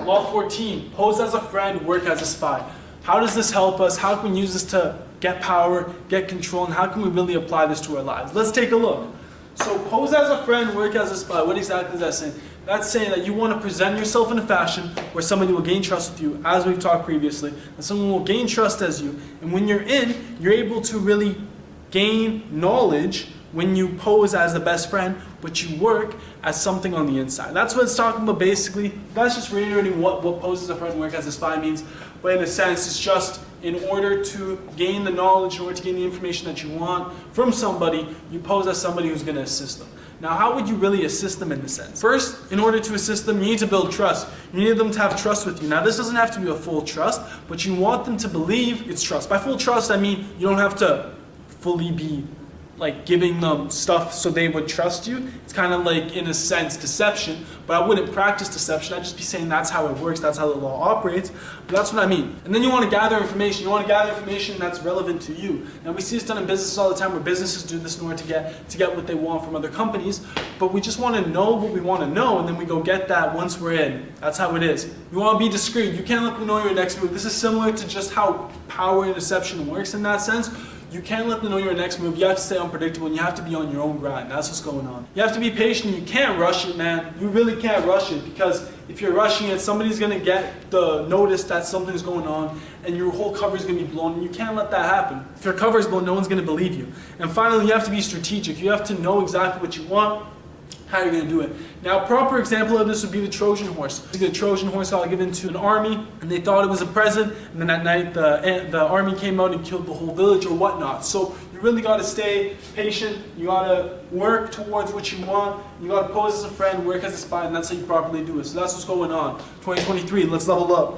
Law 14, pose as a friend, work as a spy. How does this help us? How can we use this to get power, get control, and how can we really apply this to our lives? Let's take a look. So pose as a friend, work as a spy. What exactly is that saying? That's saying that you want to present yourself in a fashion where somebody will gain trust with you, as we've talked previously, and someone will gain trust as you. And when you're in, you're able to really gain knowledge when you pose as the best friend, but you work as something on the inside. That's what it's talking about basically. That's just reiterating what pose as a friend, work as a spy means. But in a sense, it's just in order to gain the knowledge, in order to gain the information that you want from somebody, you pose as somebody who's going to assist them. Now, how would you really assist them in this sense? First, in order to assist them, you need to build trust. You need them to have trust with you. Now, this doesn't have to be a full trust, but you want them to believe it's trust. By full trust, I mean you don't have to fully be like giving them stuff so they would trust you. It's kind of like, in a sense, deception, but I wouldn't practice deception. I'd just be saying that's how it works, that's how the law operates, but that's what I mean. And then you want to gather information. You want to gather information that's relevant to you. Now, we see this done in business all the time, where businesses do this in order to get what they want from other companies, but we just want to know what we want to know, and then we go get that once we're in. That's how it is. You want to be discreet. You can't let them know your next move. This is similar to just how power and deception works in that sense. You can't let them know your next move. You have to stay unpredictable, and you have to be on your own grind. That's what's going on. You have to be patient. You can't rush it, man. You really can't rush it, because if you're rushing it, somebody's going to get the notice that something's going on, and your whole cover is going to be blown, and you can't let that happen. If your cover is blown, no one's going to believe you. And finally, you have to be strategic. You have to know exactly what you want, how you're going to do it. Now, a proper example of this would be the Trojan horse. The Trojan horse got given to an army, and they thought it was a present, and then at night the army came out and killed the whole village or whatnot. So you really got to stay patient. You got to work towards what you want. You got to pose as a friend, work as a spy, and that's how you properly do it. So that's what's going on. 2023, let's level up.